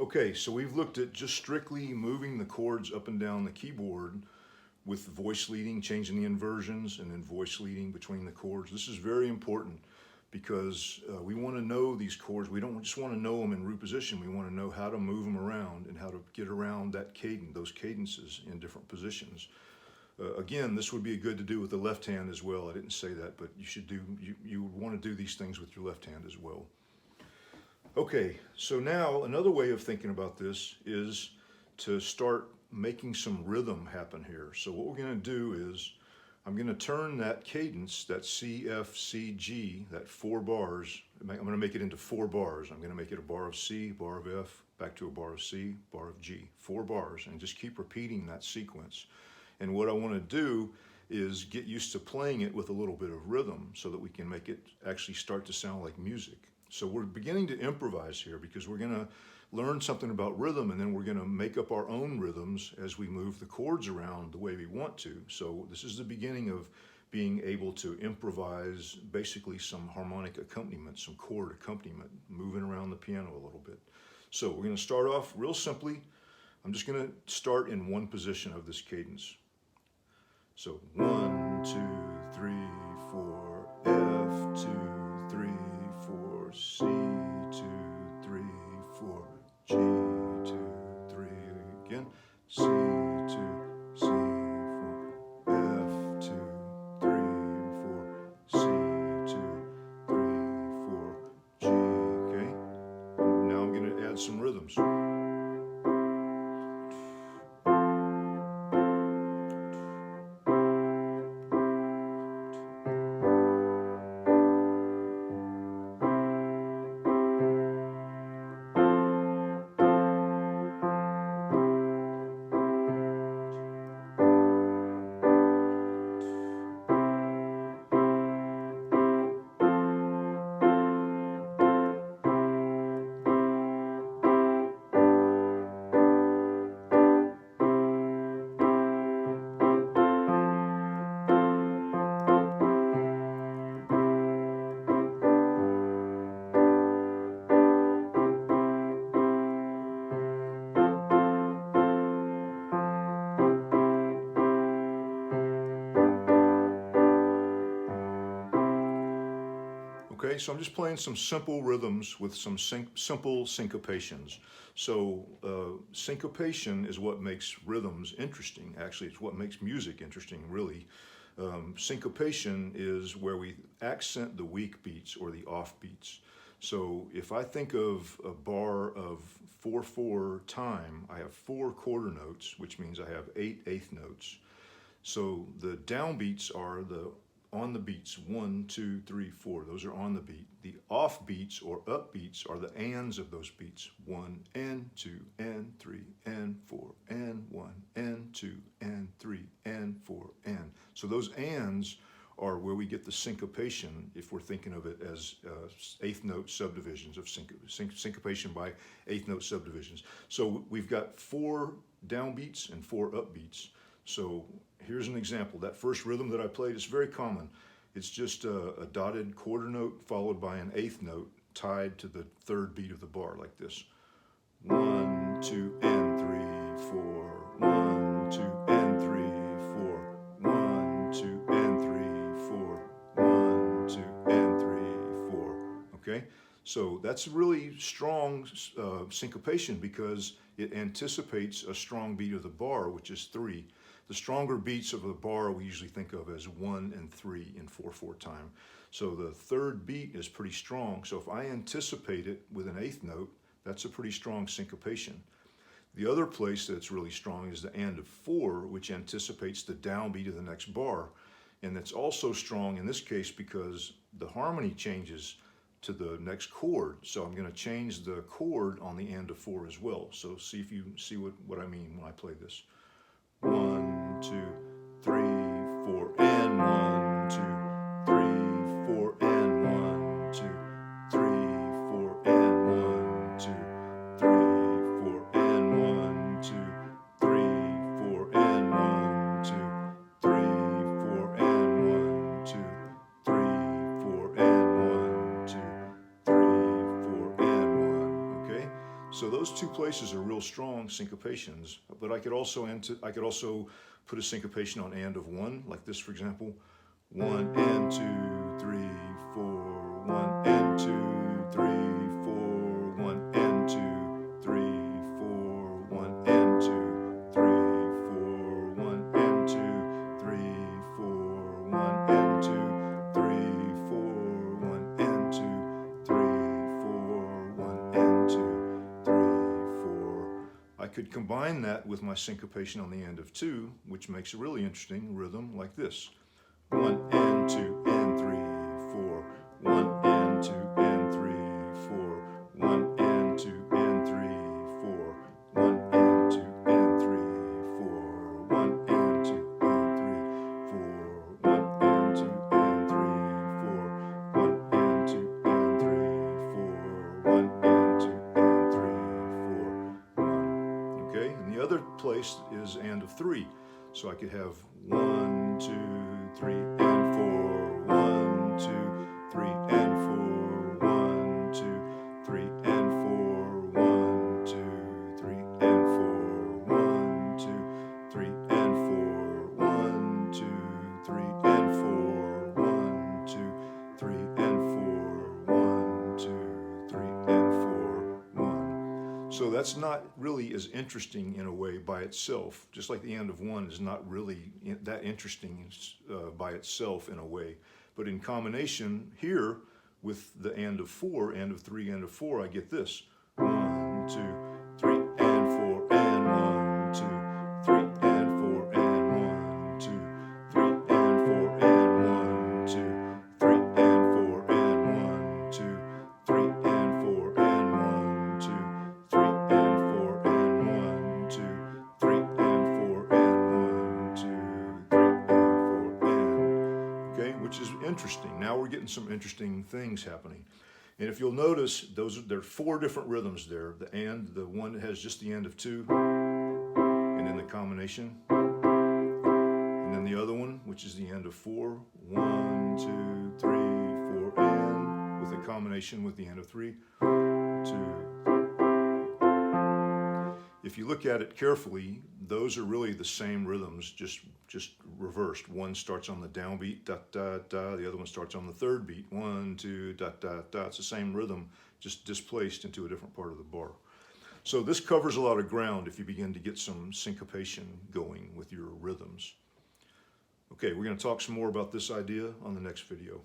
Okay, so we've looked at just strictly moving the chords up and down the keyboard with voice leading, changing the inversions, and then voice leading between the chords. This is very important because we want to know these chords. We don't just want to know them in root position. We want to know how to move them around and how to get around that cadence, those cadences in different positions. Again, this would be good to do with the left hand as well. I didn't say that, but you would want to do these things with your left hand as well. Okay, so now another way of thinking about this is to start making some rhythm happen here. So what we're going to do is I'm going to turn that cadence, that C, F, C, G, that 4 bars, I'm going to make it into 4 bars. I'm going to make it a bar of C, bar of F, back to a bar of C, bar of G. 4 bars, and just keep repeating that sequence. And what I want to do is get used to playing it with a little bit of rhythm so that we can make it actually start to sound like music. So we're beginning to improvise here because we're going to learn something about rhythm, and then we're going to make up our own rhythms as we move the chords around the way we want to. So this is the beginning of being able to improvise basically some harmonic accompaniment, some chord accompaniment, moving around the piano a little bit. So we're going to start off real simply. I'm just going to start in one position of this cadence. So 1, 2, 3, 4, F, 2, 3, 4, C, 2, 3, 4, G, 2, 3, again, C, 2, C, 4, F, 2, 3, 4, C, 2, 3, 4, G, okay? Now I'm going to add some rhythms. Okay, so I'm just playing some simple rhythms with some simple syncopations. So syncopation is what makes rhythms interesting. Actually, it's what makes music interesting, really. Syncopation is where we accent the weak beats or the off beats. So if I think of a bar of 4/4 time, I have 4 quarter notes, which means I have 8 eighth notes. So the downbeats are the on the beats, 1, 2, 3, 4. Those are on the beat. The off beats or upbeats are the ands of those beats. 1 and 2 and 3 and 4 and 1 and 2 and 3 and 4 and. So those ands are where we get the syncopation if we're thinking of it as eighth note subdivisions of syncopation by eighth note subdivisions. So we've got 4 downbeats and 4 upbeats. So here's an example. That first rhythm that I played is very common. It's just a dotted quarter note followed by an eighth note tied to the 3rd beat of the bar like this. 1, 2, and 3, 4. 1, 2, and 3, 4. 1, 2, and 3, 4. 1, 2, and 3, 4. Okay? So that's really strong syncopation because it anticipates a strong beat of the bar, which is 3. The stronger beats of the bar we usually think of as 1 and 3 in 4/4 time. So the 3rd beat is pretty strong. So if I anticipate it with an eighth note, that's a pretty strong syncopation. The other place that's really strong is the and of 4, which anticipates the downbeat of the next bar. And that's also strong in this case because the harmony changes to the next chord. So I'm going to change the chord on the and of 4 as well. So see if you see what I mean when I play this. 1, 2, 3, 4, and 1, 2, 3, 4, and 1, 2, 3, 4, and 1, 2, 3, 4, and 1, 2, 3, 4, and 1, 2, 3, 4, and 1, 2, 3, 4, and 1, 2, 3, 4, and 1. Okay? So those two places are real strong syncopations, but I could also put a syncopation on and of 1, like this, for example. 1 and 2, 3, 4, 1 and 2, 3, 4, 1 and 2, 3, 4, 1 and 2, 3, 4, 1 and 2, 3, 4, 1 and 2, 3, 4, 1 and 2, 3, 4, 1 and 2, 3, 4. I could combine that with my syncopation on the end of 2, which makes a really interesting rhythm like this. 1 and 2 and 3, 4, 1 and 2 and 3, 4, 1 and 2 and 3, 4, 1 and 2 and 3, 4, 1 and 2 and 3, 4, 1 and 2 and 3, 4, 1 and 2 and 3, 4, 1 and 2 and 3, 4, 1. Okay, and the other place is and of 3. So I could have 1, 2, 3 and 4, 1, 2, 3 and 4, 1, 2, 3 and 4, 1, 2, 3 and 4, 1, 2, 3 and 4, 1, 2, 3 and 4, 1, 2, 3 and 4, 1, 2, 3 and 4, 1. So that's not really as interesting in a way by itself, just like the and of 1 is not really that interesting by itself in a way. But in combination here with the and of 4, and of 3, and of 4, I get this. 1, 2, 3 and 4 and 1, 2, 3 and 4 and 1, 2, 3 and 4 and 1, 2, 3 and 4 and 1, 2, 3 and 4 and 1, 2, 3 and 4 and 1, 2, 3 and 4 and 1, 2, 3 and 4 and. Okay, which is interesting. Now we're getting some interesting things happening. And if you'll notice, there are 4 different rhythms there. The and, the one that has just the end of 2, and then the combination. And then the other one, which is the end of 4. 1, 2, 3, 4, and with a combination with the end of 3. 2. If you look at it carefully, those are really the same rhythms, just reversed. One starts on the downbeat, da da da. The other one starts on the 3rd beat, 1, 2, da da da. It's the same rhythm, just displaced into a different part of the bar. So this covers a lot of ground if you begin to get some syncopation going with your rhythms. Okay, we're going to talk some more about this idea on the next video.